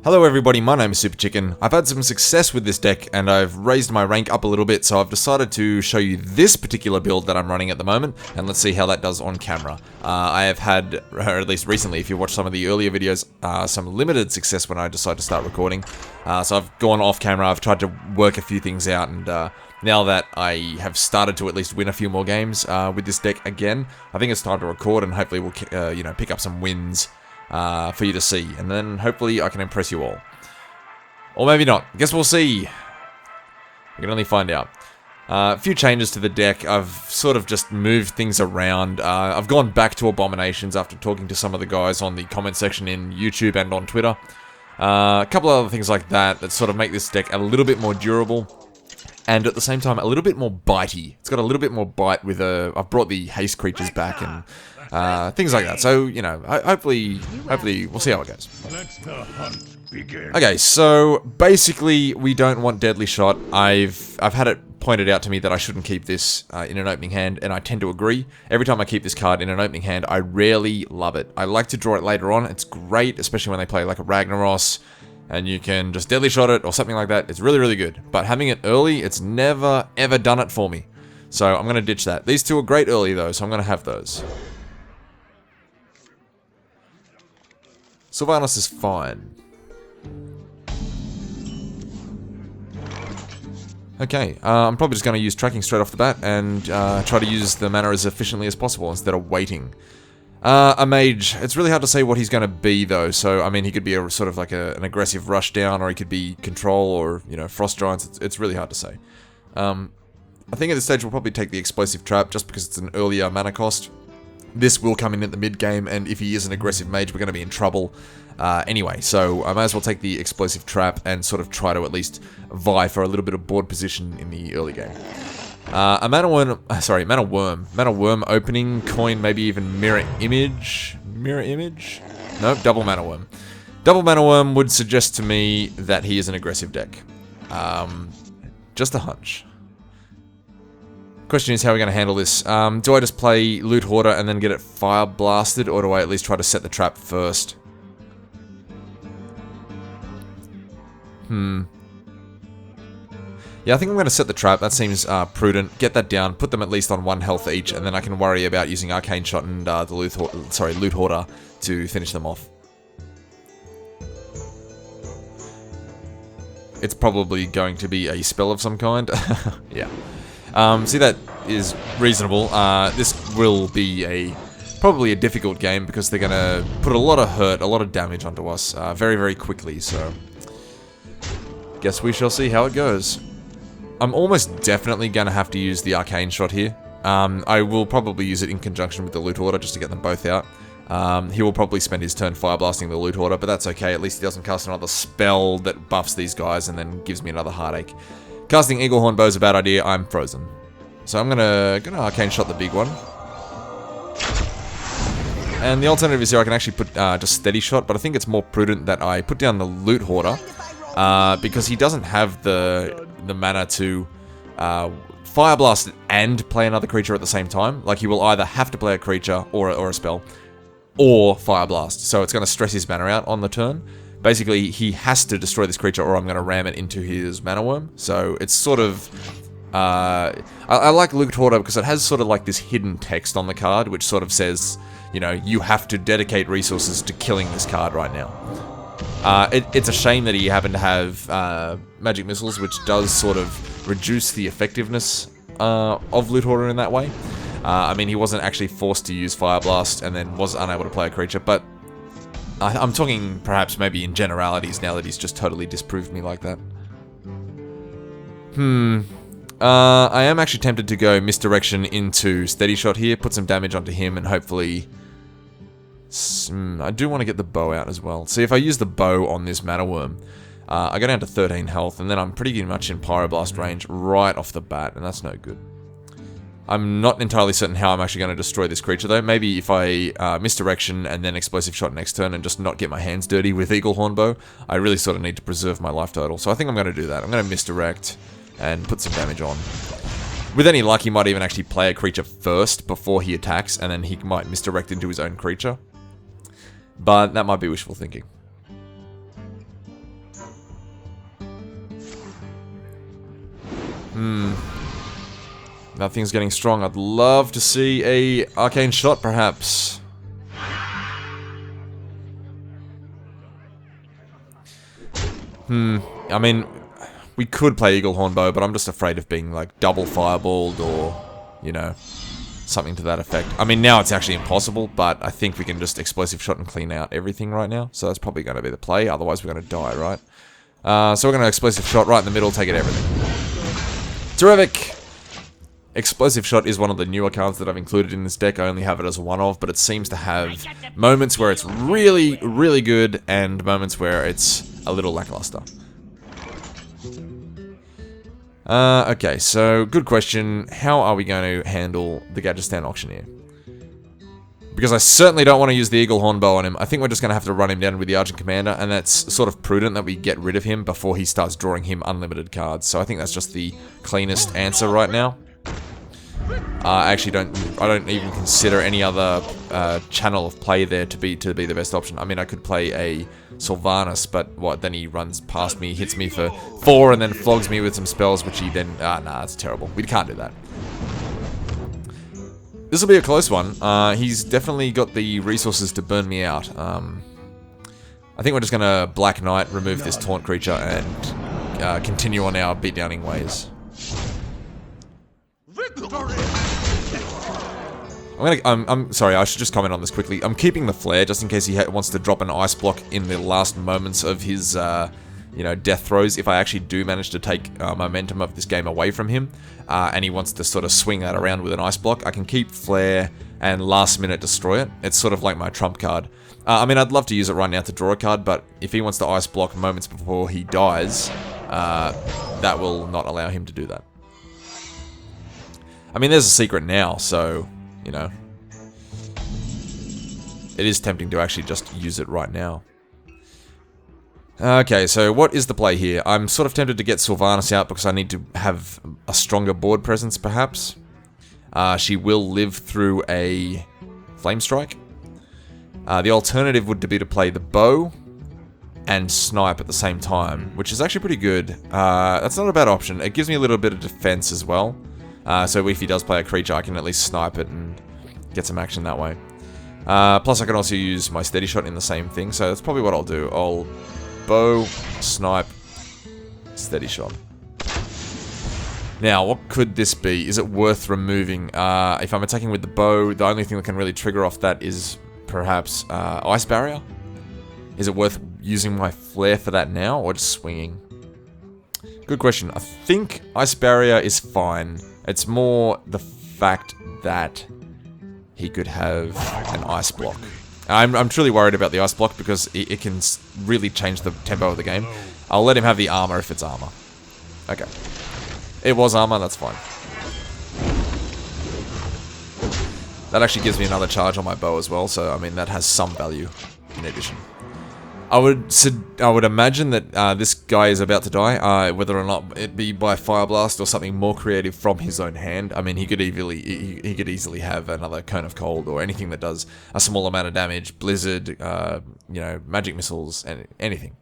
Hello everybody, my name is Super Chicken. I've had some success with this deck and I've raised my rank up a little bit, so I've decided to show you this particular build that I'm running at the moment, and let's see how that does on camera. I have had, or at least recently, if you watch some of the earlier videos, some limited success when I decide to start recording. So I've gone off camera, I've tried to work a few things out, and now that I have started to at least win a few more games with this deck again, I think it's time to record and hopefully we'll pick up some wins for you to see, and then hopefully I can impress you all. Or maybe not. Guess we'll see. We can only find out. A few changes to the deck. I've sort of just moved things around. I've gone back to Abominations after talking to some of the guys on the comment section in YouTube and on Twitter. A couple of other things like that sort of make this deck a little bit more durable, and at the same time a little bit more bitey. It's got a little bit more bite with I've brought the haste creatures back and things like that. So, you know, hopefully we'll see how it goes. Let the hunt begin. Okay, so basically we don't want Deadly Shot. I've had it pointed out to me that I shouldn't keep this in an opening hand, and I tend to agree. Every time I keep this card in an opening hand, I rarely love it. I like to draw it later on. It's great, especially when they play like a Ragnaros, and you can just Deadly Shot it or something like that. It's really, really good. But having it early, it's never, ever done it for me. So I'm going to ditch that. These two are great early though, so I'm going to have those. Sylvanas is fine. Okay, I'm probably just going to use tracking straight off the bat and try to use the mana as efficiently as possible instead of waiting. A mage, it's really hard to say what he's going to be though, so I mean he could be a sort of like an aggressive rush down, or he could be control, or you know, frost giants. It's really hard to say. I think at this stage we'll probably take the explosive trap just because it's an earlier mana cost. This will come in at the mid game, and if he is an aggressive mage, we're going to be in trouble anyway. So I might as well take the explosive trap and sort of try to at least vie for a little bit of board position in the early game. A mana worm opening coin, maybe even mirror image. No, double mana worm. Double mana worm would suggest to me that he is an aggressive deck. Just a hunch. Question is, how are we going to handle this? Do I just play Loot Hoarder and then get it fire blasted, or do I at least try to set the trap first? Yeah, I think I'm going to set the trap. That seems prudent. Get that down, put them at least on 1 health each, and then I can worry about using Arcane Shot and the Loot Hoarder to finish them off. It's probably going to be a spell of some kind. Yeah. See, that is reasonable. This will be probably a difficult game because they're going to put a lot of hurt, a lot of damage onto us very, very quickly, so guess we shall see how it goes. I'm almost definitely going to have to use the Arcane Shot here. I will probably use it in conjunction with the Loot Hoarder just to get them both out. He will probably spend his turn fire blasting the Loot Hoarder, but that's okay. At least he doesn't cast another spell that buffs these guys and then gives me another heartache. Casting Eaglehorn Bow is a bad idea. I'm frozen. So I'm gonna Arcane Shot the big one. And the alternative is here I can actually put just Steady Shot, but I think it's more prudent that I put down the Loot Hoarder because he doesn't have the mana to Fire Blast it and play another creature at the same time. Like, he will either have to play a creature or a spell, or Fire Blast. So it's going to stress his mana out on the turn. Basically, he has to destroy this creature or I'm going to ram it into his mana worm. So it's sort of... I like Loot Hoarder because it has sort of like this hidden text on the card, which sort of says, you know, you have to dedicate resources to killing this card right now. It's a shame that he happened to have magic missiles, which does sort of reduce the effectiveness of Loot Hoarder in that way. I mean, he wasn't actually forced to use Fire Blast and then was unable to play a creature, but I'm talking perhaps maybe in generalities now that he's just totally disproved me like that. I am actually tempted to go Misdirection into Steady Shot here, put some damage onto him, and hopefully... I do want to get the bow out as well. See, if I use the bow on this Mana Worm, I go down to 13 health, and then I'm pretty much in Pyroblast range right off the bat, and that's no good. I'm not entirely certain how I'm actually going to destroy this creature, though. Maybe if I Misdirection and then Explosive Shot next turn and just not get my hands dirty with Eaglehorn Bow, I really sort of need to preserve my life total. So I think I'm going to do that. I'm going to Misdirect and put some damage on. With any luck, he might even actually play a creature first before he attacks, and then he might Misdirect into his own creature. But that might be wishful thinking. Nothing's getting strong. I'd love to see a arcane shot, perhaps. I mean, we could play Eagle Hornbow, but I'm just afraid of being, like, double fireballed or, you know, something to that effect. I mean, now it's actually impossible, but I think we can just explosive shot and clean out everything right now. So that's probably going to be the play. Otherwise, we're going to die, right? So we're going to explosive shot right in the middle, take it everything. Terrific! Explosive Shot is one of the newer cards that I've included in this deck. I only have it as one of, but it seems to have moments where it's really, really good and moments where it's a little lackluster. Okay, so good question. How are we going to handle the Gadgetztown Auctioneer? Because I certainly don't want to use the Eagle Hornbow on him. I think we're just going to have to run him down with the Argent Commander, and that's sort of prudent that we get rid of him before he starts drawing him unlimited cards. So I think that's just the cleanest answer right now. I actually don't even consider any other channel of play there to be the best option. I mean, I could play a Sylvanas, but what? Then he runs past me, hits me for 4, and then flogs me with some spells, which he then nah, that's terrible. We can't do that. This will be a close one. He's definitely got the resources to burn me out. I think we're just gonna Black Knight, remove this taunt creature, and continue on our beatdowning ways. I'm sorry, I should just comment on this quickly. I'm keeping the flare just in case he wants to drop an ice block in the last moments of his, you know, death throws. If I actually do manage to take momentum of this game away from him, and he wants to sort of swing that around with an ice block, I can keep flare and last minute destroy it. It's sort of like my trump card. I mean, I'd love to use it right now to draw a card, but if he wants to ice block moments before he dies, that will not allow him to do that. I mean, there's a secret now, so, you know, it is tempting to actually just use it right now. Okay, so what is the play here? I'm sort of tempted to get Sylvanas out because I need to have a stronger board presence, perhaps. She will live through a Flame Strike. The alternative would be to play the bow and snipe at the same time, which is actually pretty good. That's not a bad option. It gives me a little bit of defense as well. So if he does play a creature, I can at least snipe it and get some action that way. Plus I can also use my steady shot in the same thing, so that's probably what I'll do. I'll bow, snipe, steady shot. Now, what could this be? Is it worth removing? If I'm attacking with the bow, the only thing that can really trigger off that is perhaps Ice Barrier? Is it worth using my flare for that now, or just swinging? Good question. I think Ice Barrier is fine. It's more the fact that he could have an ice block. I'm truly worried about the ice block because it can really change the tempo of the game. I'll let him have the armor if it's armor. Okay. It was armor, that's fine. That actually gives me another charge on my bow as well, so I mean that has some value in addition. I would imagine that this guy is about to die, whether or not it be by Fire Blast or something more creative from his own hand. I mean, he could easily have another Cone of Cold or anything that does a small amount of damage, Blizzard, you know, magic missiles, and anything.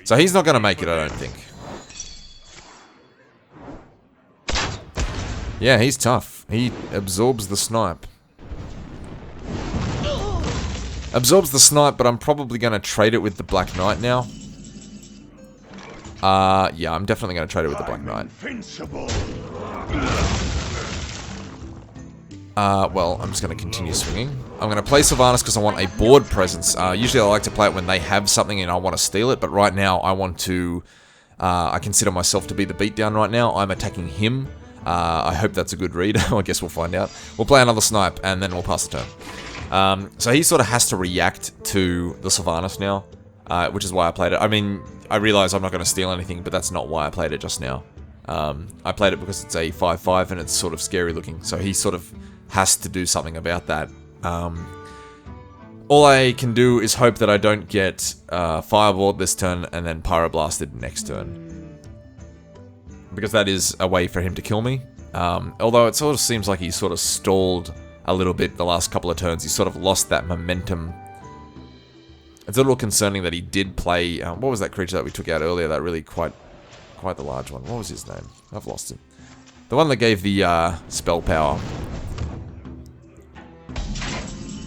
So he's not going to make it, I don't think. Yeah, he's tough. He absorbs the snipe. Absorbs the snipe, but I'm probably going to trade it with the Black Knight now. Yeah, I'm definitely going to trade it with the Black Knight. Well, I'm just going to continue swinging. I'm going to play Sylvanas because I want a board presence. Usually I like to play it when they have something and I want to steal it, but right now I want to... I consider myself to be the beatdown right now. I'm attacking him. I hope that's a good read. I guess we'll find out. We'll play another snipe and then we'll pass the turn. So he sort of has to react to the Sylvanas now, which is why I played it. I mean, I realize I'm not going to steal anything, but that's not why I played it just now. I played it because it's a 5/5 and it's sort of scary looking, so he sort of has to do something about that. All I can do is hope that I don't get Fireballed this turn and then Pyroblasted next turn. Because that is a way for him to kill me. Although it sort of seems like he sort of stalled a little bit the last couple of turns. He sort of lost that momentum. It's a little concerning that he did play... what was that creature that we took out earlier? That really quite the large one. What was his name? I've lost him. The one that gave the spell power.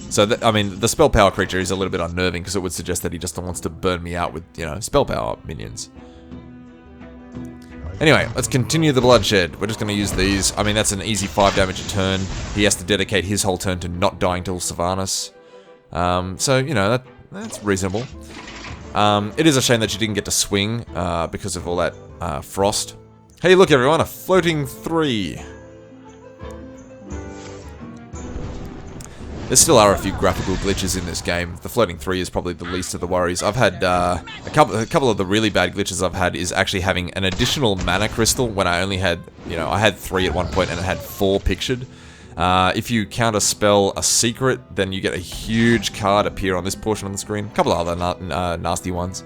So, I mean, the spell power creature is a little bit unnerving because it would suggest that he just wants to burn me out with, you know, spell power minions. Anyway, let's continue the bloodshed. We're just going to use these. I mean, that's an easy 5 damage a turn. He has to dedicate his whole turn to not dying till Sylvanas. So, you know, that's reasonable. It is a shame that you didn't get to swing because of all that frost. Hey, look everyone, a floating 3. There still are a few graphical glitches in this game. The floating 3 is probably the least of the worries. I've had a couple of the really bad glitches I've had is actually having an additional mana crystal when I only had, you know, I had 3 at one point and it had 4 pictured. If you counter spell a secret, then you get a huge card appear on this portion of the screen. A couple of other nasty ones.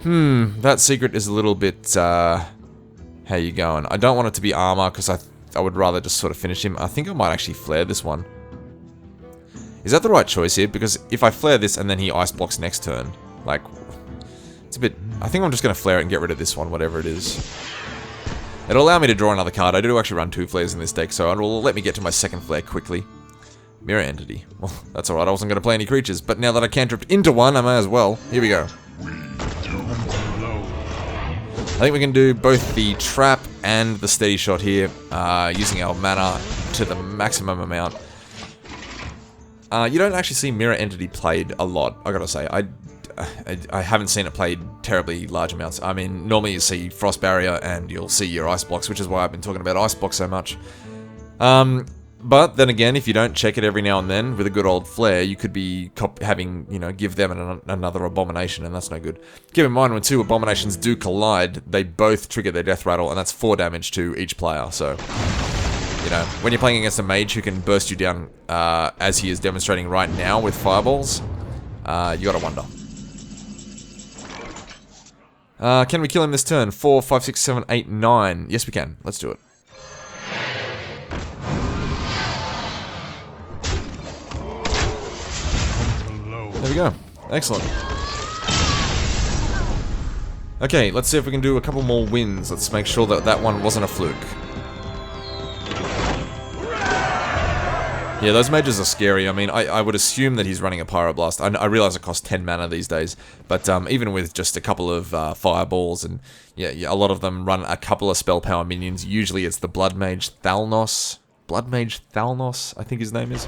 That secret is a little bit, how you going? I don't want it to be armor because I would rather just sort of finish him. I think I might actually flare this one. Is that the right choice here? Because if I flare this and then he ice blocks next turn, like, it's a bit... I think I'm just going to flare it and get rid of this one, whatever it is. It'll allow me to draw another card. I do actually run 2 flares in this deck, so it'll let me get to my second flare quickly. Mirror Entity. Well, that's alright, I wasn't going to play any creatures, but now that I cantripped into one, I may as well. Here we go. I think we can do both the trap and the steady shot here, using our mana to the maximum amount. You don't actually see Mirror Entity played a lot, I gotta say. I haven't seen it played terribly large amounts. I mean, normally you see Frost Barrier and you'll see your Ice Blocks, which is why I've been talking about Ice Blocks so much. But then again, if you don't check it every now and then with a good old flare, you could be having, you know, give them another Abomination, and that's no good. Keep in mind, when 2 Abominations do collide, they both trigger their Death Rattle, and that's 4 damage to each player, so... You know, when you're playing against a mage who can burst you down, as he is demonstrating right now with fireballs, you gotta wonder. Can we kill him this turn? 4, 5, 6, 7, 8, 9. Yes, we can. Let's do it. There we go. Excellent. Okay, let's see if we can do a couple more wins. Let's make sure that that one wasn't a fluke. Yeah, those mages are scary. I mean, I would assume that he's running a Pyroblast. I realize it costs 10 mana these days, but even with just a couple of fireballs, and yeah, a lot of them run a couple of spell power minions. Usually it's the Blood Mage Thalnos. Blood Mage Thalnos, I think his name is.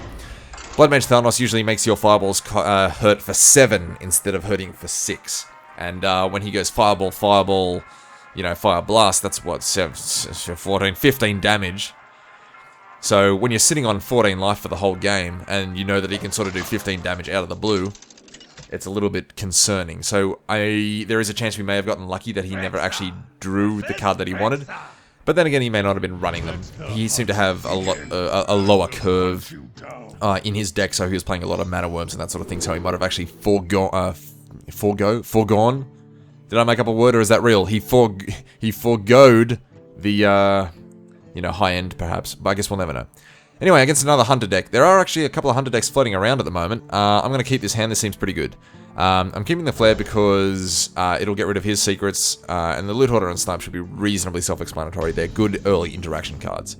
Blood Mage Thalnos usually makes your fireballs hurt for 7 instead of hurting for 6. And when he goes Fireball, Fireball, you know, Fire Blast, that's what, 14, 15 damage. So when you're sitting on 14 life for the whole game, and you know that he can sort of do 15 damage out of the blue, it's a little bit concerning. So there is a chance we may have gotten lucky that he never actually drew the card that he wanted. But then again, he may not have been running them. He seemed to have a lower curve in his deck, so he was playing a lot of Mana Worms and that sort of thing, so he might have actually foregone? Did I make up a word, or is that real? He foregoed the... you know, high end, perhaps. But I guess we'll never know. Anyway, against another Hunter deck. There are actually a couple of Hunter decks floating around at the moment. I'm going to keep this hand. This seems pretty good. I'm keeping the Flare because it'll get rid of his secrets. And the Loot Hoarder and Snipe should be reasonably self-explanatory. They're good early interaction cards.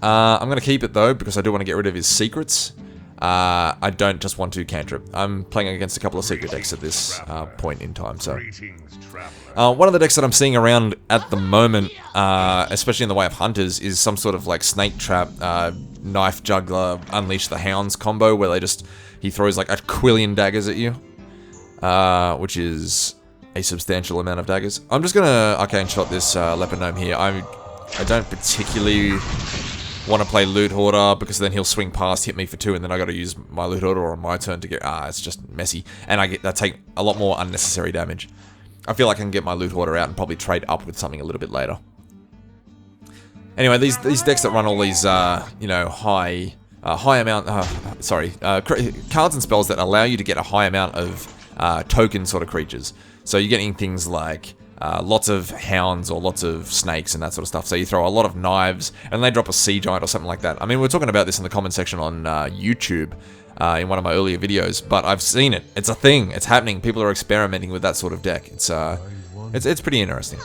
I'm going to keep it, though, because I do want to get rid of his secrets. I don't just want to cantrip. I'm playing against a couple of secret decks at this point in time, so... one of the decks that I'm seeing around at the moment, especially in the way of hunters, is some sort of like Snake Trap, Knife Juggler, Unleash the Hounds combo, where he throws like a quillion daggers at you, which is a substantial amount of daggers. I'm just gonna arcane shot this Leopard Gnome here. I don't particularly want to play Loot Hoarder, because then he'll swing past, hit me for 2, and then I gotta use my Loot Hoarder on my turn to get... it's just messy. And I take a lot more unnecessary damage. I feel like I can get my Loot Hoarder out and probably trade up with something a little bit later. Anyway, these decks that run all these, you know, high amount... cards and spells that allow you to get a high amount of token sort of creatures. So you're getting things like... lots of hounds or lots of snakes and that sort of stuff. So you throw a lot of knives and they drop a sea giant or something like that. I mean, we're talking about this in the comment section on YouTube in one of my earlier videos, but I've seen it. It's a thing. It's happening. People are experimenting with that sort of deck. It's pretty interesting.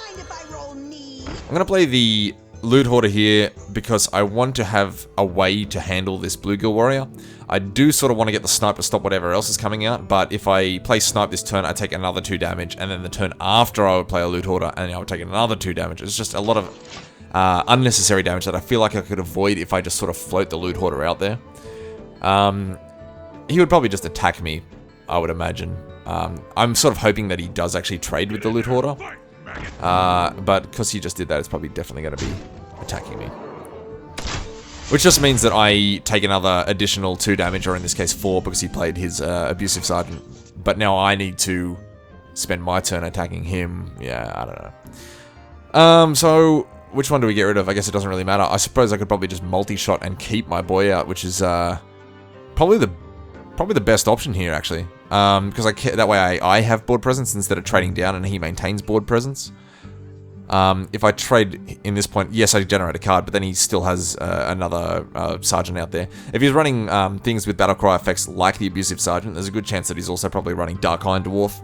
I'm gonna play the Loot Hoarder here because I want to have a way to handle this Bluegill Warrior. I do sort of want to get the Snipe to stop whatever else is coming out, but if I play Snipe this turn, I take another 2 damage, and then the turn after I would play a Loot Hoarder, and I would take another 2 damage. It's just a lot of unnecessary damage that I feel like I could avoid if I just sort of float the Loot Hoarder out there. He would probably just attack me, I would imagine. I'm sort of hoping that he does actually trade with the Loot Hoarder. But because he just did that, it's probably definitely going to be attacking me. Which just means that I take another additional 2 damage, or in this case 4, because he played his Abusive Sergeant. But now I need to spend my turn attacking him. Yeah, I don't know. So, which one do we get rid of? I guess it doesn't really matter. I suppose I could probably just multi-shot and keep my boy out, which is probably the best option here, actually. Because that way I have board presence instead of trading down, and he maintains board presence. If I trade in this point, yes, I generate a card, but then he still has another Sergeant out there. If he's running things with Battlecry effects like the Abusive Sergeant, there's a good chance that he's also probably running Dark Iron Dwarf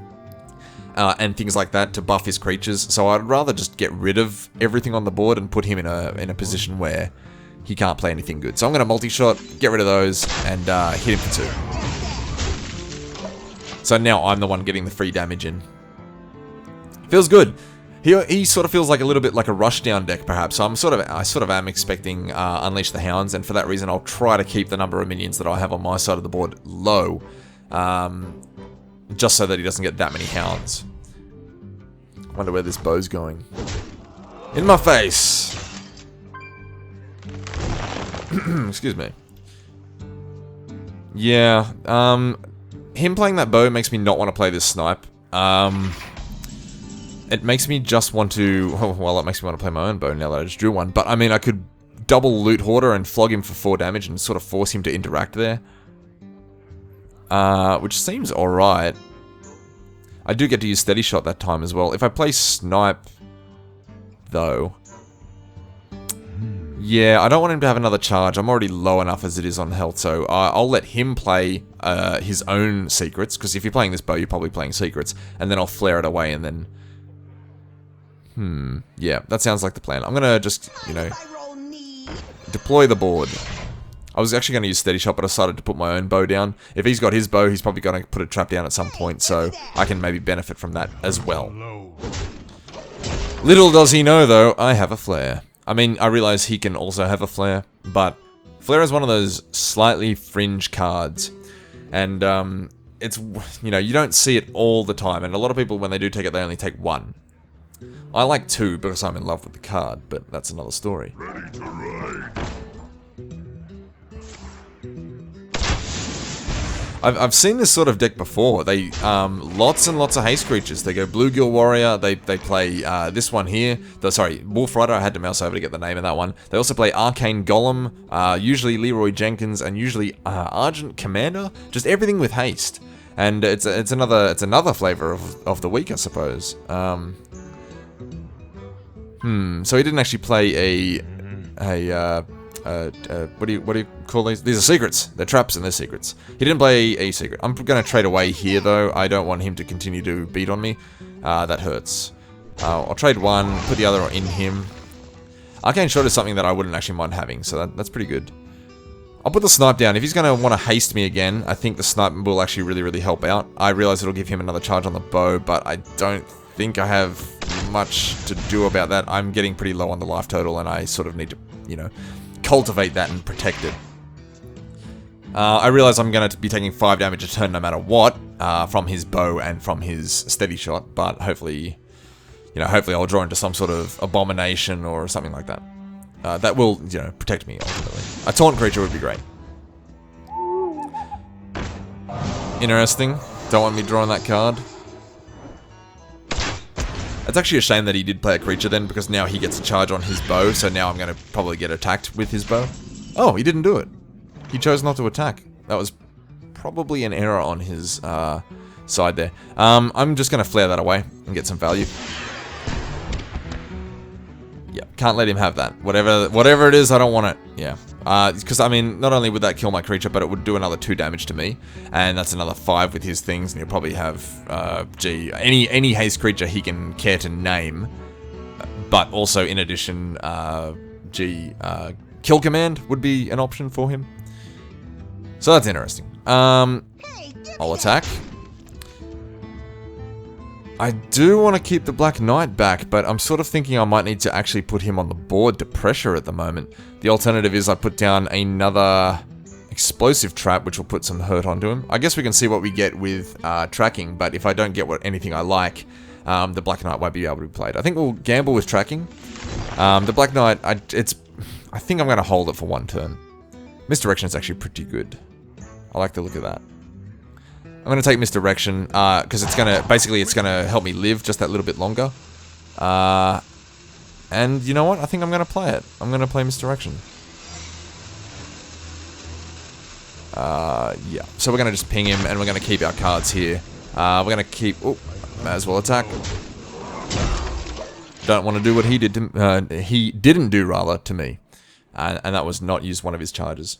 and things like that to buff his creatures. So I'd rather just get rid of everything on the board and put him in a position where he can't play anything good. So I'm going to multi-shot, get rid of those, and hit him for 2. So now I'm the one getting the free damage in. Feels good. He sort of feels like a little bit like a rushdown deck, perhaps. So I sort of am expecting Unleash the Hounds, and for that reason, I'll try to keep the number of minions that I have on my side of the board low, just so that he doesn't get that many Hounds. Wonder where this bow's going. In my face. Excuse me. Yeah. Him playing that bow makes me not want to play this Snipe. It makes me just want to... Well, it makes me want to play my own bow now that I just drew one. But, I mean, I could double Loot Hoarder and flog him for 4 damage and sort of force him to interact there. Which seems alright. I do get to use Steady Shot that time as well. If I play Snipe, though... Yeah, I don't want him to have another charge. I'm already low enough as it is on health, so I'll let him play his own secrets, because if you're playing this bow, you're probably playing secrets, and then I'll flare it away, and then... yeah, that sounds like the plan. I'm gonna just, you know, deploy the board. I was actually going to use Steady Shot, but I decided to put my own bow down. If he's got his bow, he's probably going to put a trap down at some point, so I can maybe benefit from that as well. Little does he know, though, I have a flare. I mean, I realize he can also have a flare, but flare is one of those slightly fringe cards, and it's, you know, you don't see it all the time, and a lot of people, when they do take it, they only take 1. I like 2 because I'm in love with the card, but that's another story. Ready to ride. I've seen this sort of deck before. They lots and lots of haste creatures. They go Bluegill Warrior. They play this one here. Sorry, Wolf Rider. I had to mouse over to get the name of that one. They also play Arcane Golem. Usually Leroy Jenkins, and usually Argent Commander. Just everything with haste. And it's another flavor of the week, I suppose. So he didn't actually play what do you call these? These are secrets. They're traps and they're secrets. He didn't play a secret. I'm going to trade away here, though. I don't want him to continue to beat on me. That hurts. I'll trade 1, put the other in him. Arcane Shot is something that I wouldn't actually mind having, so that's pretty good. I'll put the Snipe down. If he's going to want to haste me again, I think the Snipe will actually really, really help out. I realize it'll give him another charge on the bow, but I don't think I have much to do about that. I'm getting pretty low on the life total, and I sort of need to, you know, cultivate that and protect it. I realize I'm going to be taking 5 damage a turn no matter what, from his bow and from his Steady Shot, but hopefully, you know, hopefully I'll draw into some sort of abomination or something like that. That will, you know, protect me ultimately. A taunt creature would be great. Interesting. Don't want me drawing that card. It's actually a shame that he did play a creature then, because now he gets a charge on his bow, so now I'm going to probably get attacked with his bow. Oh, he didn't do it. He chose not to attack. That was probably an error on his side there. I'm just going to flare that away and get some value. Yeah, can't let him have that. Whatever it is, I don't want it. Yeah. Because, I mean, not only would that kill my creature, but it would do another 2 damage to me. And that's another 5 with his things, and he'll probably have, any haste creature he can care to name. But also, in addition, kill command would be an option for him. So that's interesting. I'll attack. I do want to keep the Black Knight back, but I'm sort of thinking I might need to actually put him on the board to pressure at the moment. The alternative is I put down another explosive trap, which will put some hurt onto him. I guess we can see what we get with tracking, but if I don't get anything I like, the Black Knight won't be able to be played. I think we'll gamble with tracking. The Black Knight, I think I'm going to hold it for one turn. Misdirection is actually pretty good. I like the look of that. I'm going to take Misdirection, because it's going to help me live just that little bit longer. And you know what? I think I'm going to play it. I'm going to play Misdirection. Yeah. So we're going to just ping him, and we're going to keep our cards here. We're going to keep... Oh, may as well attack. Don't want to do what he did to... he didn't do, rather, to me. And that was not use one of his charges.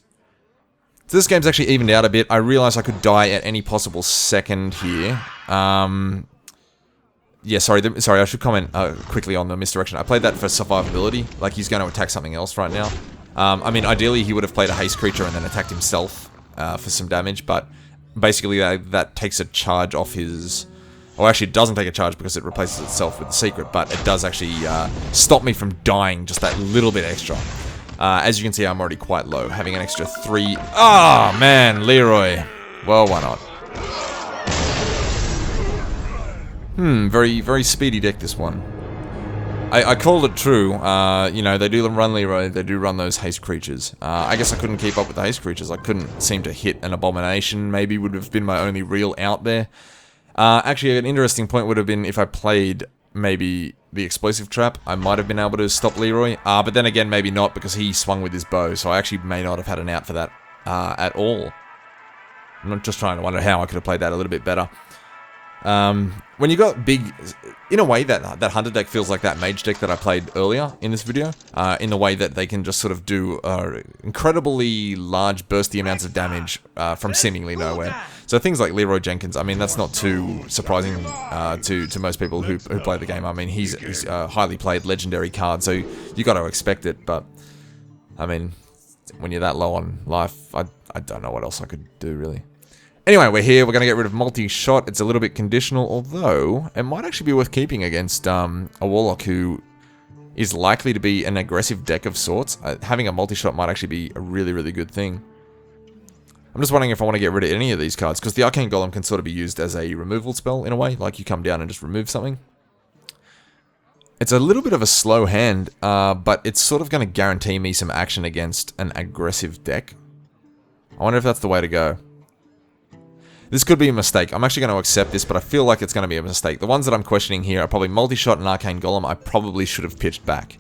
So this game's actually evened out a bit. I realized I could die at any possible second here. Yeah, sorry, I should comment quickly on the Misdirection. I played that for survivability. Like, he's going to attack something else right now. I mean, ideally, he would have played a haste creature and then attacked himself for some damage, but basically that takes a charge off his... Well, actually, it doesn't take a charge because it replaces itself with the secret, but it does actually stop me from dying just that little bit extra. As you can see, I'm already quite low, having an extra 3... Ah, man, Leroy. Well, why not? Very, very speedy deck, this one. I called it true. You know, they do run Leroy, they do run those haste creatures. I guess I couldn't keep up with the haste creatures. I couldn't seem to hit an Abomination, maybe would have been my only real out there. Actually, an interesting point would have been if I played maybe the Explosive Trap. I might have been able to stop Leroy. But then again, maybe not, because he swung with his bow, so I actually may not have had an out for that at all. I'm not just trying to wonder how I could have played that a little bit better. When you got big... In a way, that Hunter deck feels like that Mage deck that I played earlier in this video, in the way that they can just sort of do incredibly large, bursty amounts of damage from seemingly nowhere. So things like Leroy Jenkins, I mean, that's not too surprising to most people who play the game. I mean, he's a highly played legendary card, so you got to expect it, but, I mean, when you're that low on life, I don't know what else I could do, really. Anyway, we're here. We're going to get rid of multi-shot. It's a little bit conditional, although it might actually be worth keeping against a Warlock who is likely to be an aggressive deck of sorts. Having a multi-shot might actually be a really, really good thing. I'm just wondering if I want to get rid of any of these cards, because the Arcane Golem can sort of be used as a removal spell, in a way. Like, you come down and just remove something. It's a little bit of a slow hand, but it's sort of going to guarantee me some action against an aggressive deck. I wonder if that's the way to go. This could be a mistake. I'm actually going to accept this, but I feel like it's going to be a mistake. The ones that I'm questioning here are probably Multi-Shot and Arcane Golem. I probably should have pitched back.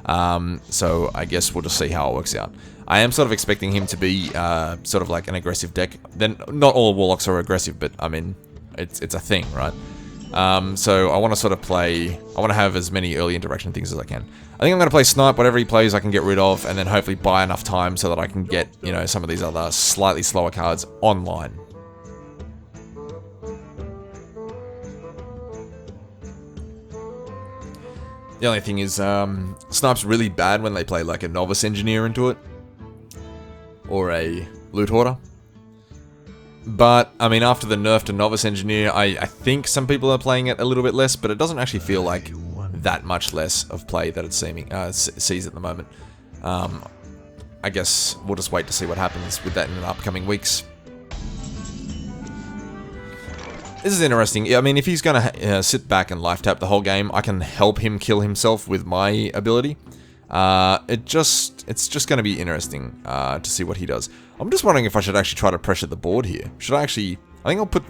So I guess we'll just see how it works out. I am sort of expecting him to be sort of like an aggressive deck. Then not all Warlocks are aggressive, but I mean, it's a thing, right? So I want to sort of play... I want to have as many early interaction things as I can. I think I'm going to play Snipe. Whatever he plays, I can get rid of, and then hopefully buy enough time so that I can get, you know, some of these other slightly slower cards online. The only thing is, Snipe's really bad when they play like a Novice Engineer into it. Or a Loot Hoarder. But, I mean, after the nerf to Novice Engineer, I think some people are playing it a little bit less, but it doesn't actually feel like that much less of play that it's sees at the moment. I guess we'll just wait to see what happens with that in the upcoming weeks. This is interesting. I mean, if he's going to sit back and life tap the whole game, I can help him kill himself with my ability. It's just going to be interesting to see what he does. I'm just wondering if I should actually try to pressure the board here. Should I actually... I think I'll put...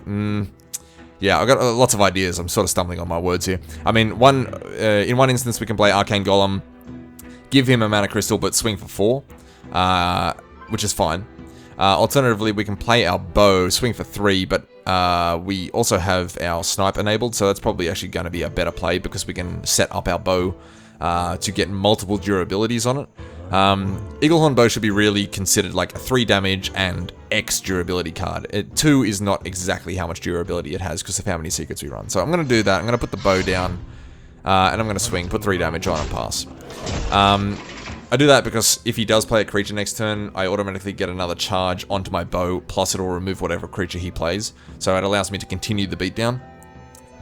yeah, I've got lots of ideas. I'm sort of stumbling on my words here. I mean, in one instance, we can play Arcane Golem, give him a Mana Crystal, but swing for 4, which is fine. Alternatively, we can play our bow, swing for 3, but we also have our Snipe enabled, so that's probably actually going to be a better play because we can set up our bow to get multiple durabilities on it. Eaglehorn Bow should be really considered like a 3 damage and X durability card. 2 is not exactly how much durability it has because of how many secrets we run. So I'm going to do that. I'm going to put the bow down, and I'm going to swing, put 3 damage on and pass. I do that because if he does play a creature next turn, I automatically get another charge onto my bow, plus it'll remove whatever creature he plays. So it allows me to continue the beatdown.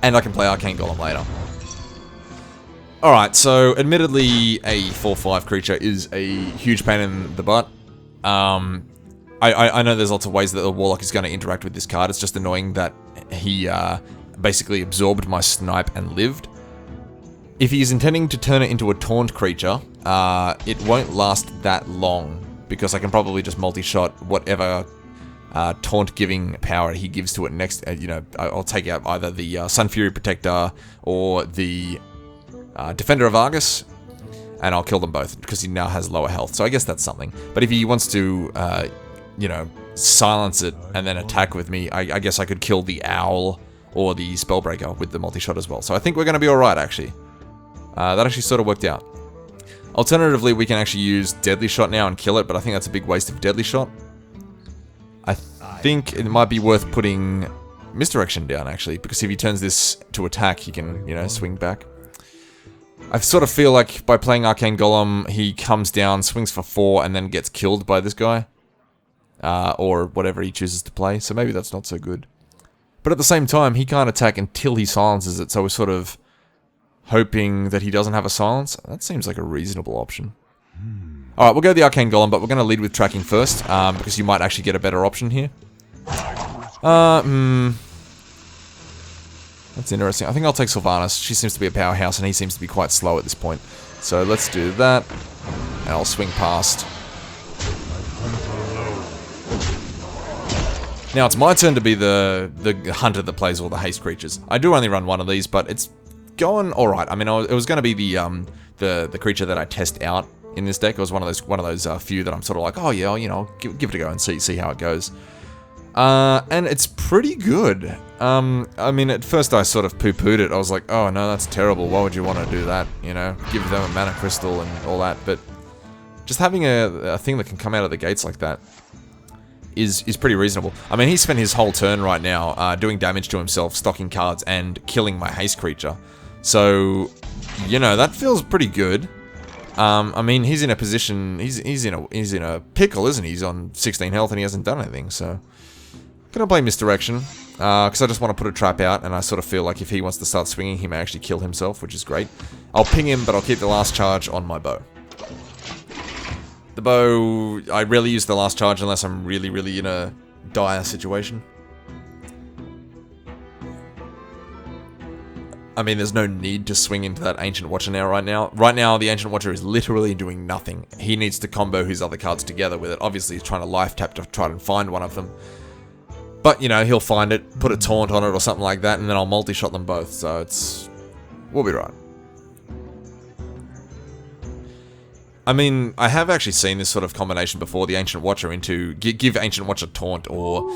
And I can play Arcane Golem later. Alright, so admittedly a 4/5 creature is a huge pain in the butt. I know there's lots of ways that the Warlock is going to interact with this card. It's just annoying that he basically absorbed my snipe and lived. If he's intending to turn it into a taunt creature, it won't last that long, because I can probably just multi-shot whatever taunt-giving power he gives to it next. You know, I'll take out either the Sun Fury Protector or the Defender of Argus, and I'll kill them both, because he now has lower health. So I guess that's something. But if he wants to, you know, silence it and then attack with me, I guess I could kill the Owl or the Spellbreaker with the multi-shot as well. So I think we're going to be alright, actually. That actually sort of worked out. Alternatively, we can actually use Deadly Shot now and kill it, but I think that's a big waste of Deadly Shot. I think it might be worth putting Misdirection down, actually, because if he turns this to attack, he can, you know, swing back. I sort of feel like by playing Arcane Golem, he comes down, swings for 4, and then gets killed by this guy. Or whatever he chooses to play, so maybe that's not so good. But at the same time, he can't attack until he silences it, so we're sort of hoping that he doesn't have a silence. That seems like a reasonable option. Alright, we'll go the Arcane Golem, but we're going to lead with tracking first, because you might actually get a better option here. That's interesting. I think I'll take Sylvanas. She seems to be a powerhouse, and he seems to be quite slow at this point. So let's do that, and I'll swing past. Now it's my turn to be the hunter that plays all the haste creatures. I do only run one of these, but it's going alright. I mean, it was going to be the creature that I test out in this deck. It was one of those few that I'm sort of like, oh yeah, you know, give it a go and see how it goes. And it's pretty good. I mean, at first I sort of poo-pooed it. I was like, oh no, that's terrible. Why would you want to do that? You know, give them a mana crystal and all that. But just having a thing that can come out of the gates like that is pretty reasonable. I mean, he spent his whole turn right now doing damage to himself, stocking cards, and killing my haste creature. So, you know, that feels pretty good. I mean, he's in a position, he's in a pickle, isn't he? He's on 16 health and he hasn't done anything, so gonna play Misdirection, because I just want to put a trap out, and I sort of feel like if he wants to start swinging, he may actually kill himself, which is great. I'll ping him, but I'll keep the last charge on my bow. The bow, I rarely use the last charge unless I'm really in a dire situation. I mean, there's no need to swing into that Ancient Watcher now, right now. Right now, the Ancient Watcher is literally doing nothing. He needs to combo his other cards together with it. Obviously, he's trying to life tap to try and find one of them. But, you know, he'll find it, put a taunt on it or something like that, and then I'll multi-shot them both, so we'll be right. I mean, I have actually seen this sort of combination before, the Ancient Watcher into give Ancient Watcher taunt or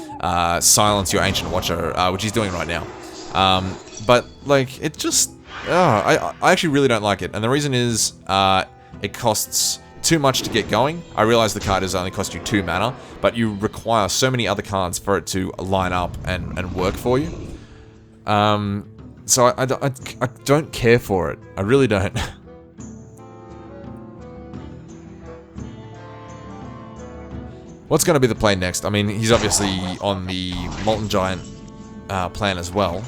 silence your Ancient Watcher, which he's doing right now. But, like, it just... I actually really don't like it. And the reason is, it costs too much to get going. I realize the card is only cost you 2 mana, but you require so many other cards for it to line up and work for you. So I don't care for it. I really don't. What's going to be the play next? I mean, he's obviously on the Molten Giant plan as well.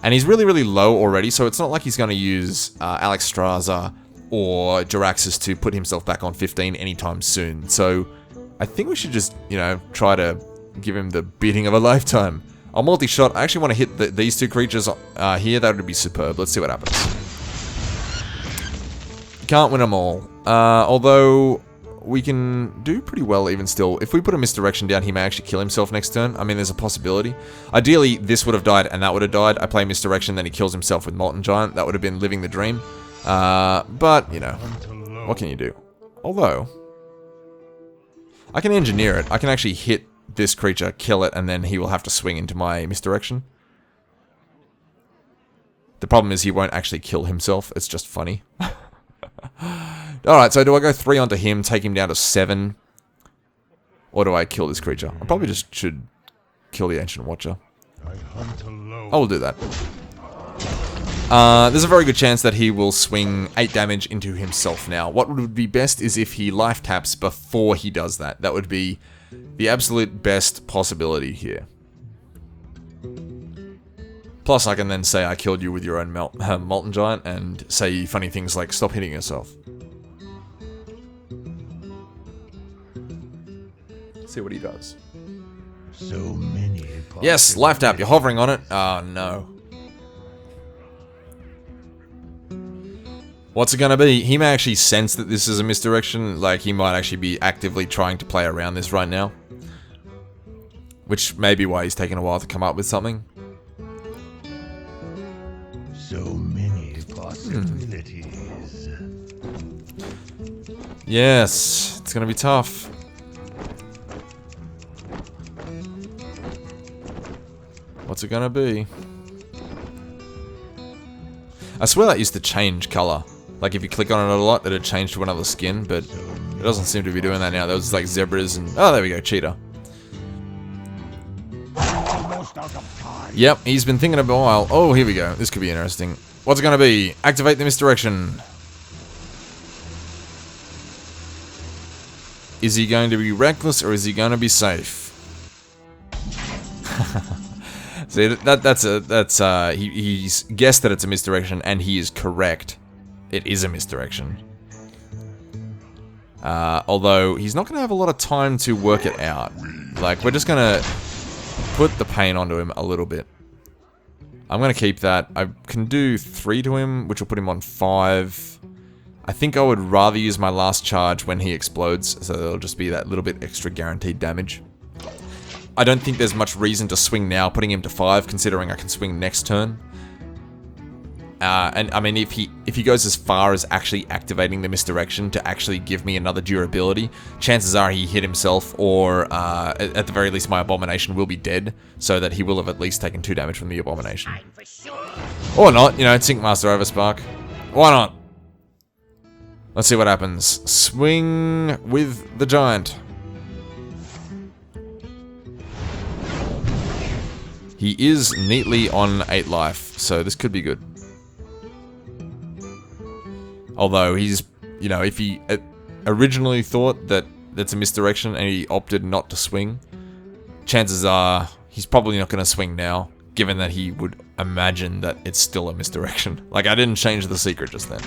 And he's really low already, so it's not like he's going to use Alexstrasza or Jaraxxus to put himself back on 15 anytime soon. So I think we should just, you know, try to give him the beating of a lifetime. I'll multi-shot. I actually want to hit these two creatures here. That would be superb. Let's see what happens. Can't win them all. Although we can do pretty well even still. If we put a Misdirection down, he may actually kill himself next turn. I mean, there's a possibility. Ideally, this would have died and that would have died. I play Misdirection, then he kills himself with Molten Giant. That would have been living the dream. But, you know, what can you do? Although, I can engineer it. I can actually hit this creature, kill it, and then he will have to swing into my Misdirection. The problem is he won't actually kill himself. It's just funny. Alright, so do I go 3 onto him, take him down to 7? Or do I kill this creature? I probably just should kill the Ancient Watcher. I will do that. there's a very good chance that he will swing 8 damage into himself now. What would be best is if he life taps before he does that. That would be the absolute best possibility here. Plus, I can then say I killed you with your own Molten Giant and say funny things like, stop hitting yourself. See what he does. So many. Yes, life tap. You're hovering on it. Oh, no. What's it gonna be? He may actually sense that this is a misdirection. Like, he might actually be actively trying to play around this right now. Which may be why he's taking a while to come up with something. So many possibilities. Yes, it's gonna be tough. What's it gonna be? I swear that used to change color. Like if you click on it a lot, it'd change to another skin, but it doesn't seem to be doing that now. There was like zebras and... Oh, there we go, cheetah. Yep, he's been thinking about a while. Oh, here we go. This could be interesting. What's it gonna be? Activate the misdirection. Is he going to be reckless or is he going to be safe? See, he's guessed that it's a misdirection and he is correct. It is a misdirection. Although he's not going to have a lot of time to work it out. Like, we're just going to put the pain onto him a little bit. I'm going to keep that. I can do 3 to him, which will put him on 5. I think I would rather use my last charge when he explodes, so it'll just be that little bit extra guaranteed damage. I don't think there's much reason to swing now, putting him to 5, considering I can swing next turn. And I mean, if he goes as far as actually activating the misdirection to actually give me another durability, chances are he hit himself, or at the very least my abomination will be dead, so that he will have at least taken 2 damage from the abomination. Or not, you know, Sync Master Overspark. Why not? Let's see what happens. Swing with the giant. He is neatly on 8 life, so this could be good. Although he's, you know, if he originally thought that that's a misdirection and he opted not to swing, chances are he's probably not going to swing now, given that he would imagine that it's still a misdirection. Like, I didn't change the secret just then. So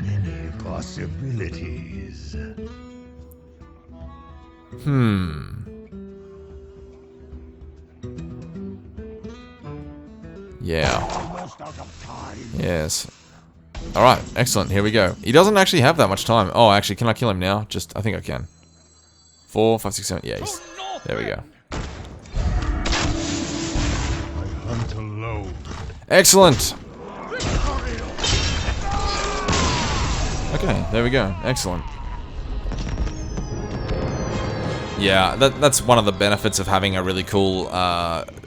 many possibilities. Yeah. Yes. Alright, excellent. Here we go. He doesn't actually have that much time. Oh, actually, can I kill him now? I think I can. 4, 5, 6, 7. Yeah, there we go. I hunt alone. Excellent! Okay, there we go. Excellent. Yeah, that's one of the benefits of having a really cool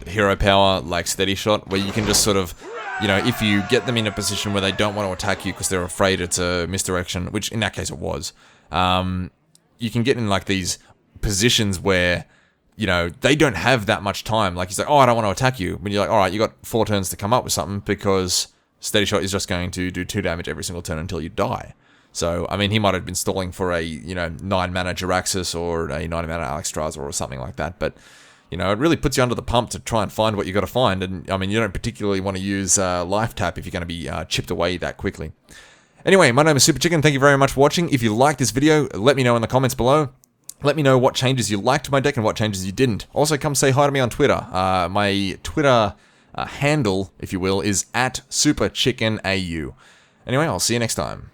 hero power like Steady Shot, where you can just sort of, you know, if you get them in a position where they don't want to attack you because they're afraid it's a misdirection, which in that case it was, you can get in like these positions where, you know, they don't have that much time. Like, he's like, oh, I don't want to attack you. But you're like, alright, you got 4 turns to come up with something, because Steady Shot is just going to do 2 damage every single turn until you die. So, I mean, he might have been stalling for a, you know, 9-mana Jiraxxus or a 9-mana Alexstrasza or something like that, but, you know, it really puts you under the pump to try and find what you got to find, and, I mean, you don't particularly want to use Life Tap if you're going to be chipped away that quickly. Anyway, my name is Super Chicken, thank you very much for watching. If you liked this video, let me know in the comments below. Let me know what changes you liked to my deck and what changes you didn't. Also, come say hi to me on Twitter. My Twitter handle, if you will, is @SuperChickenAU. Anyway, I'll see you next time.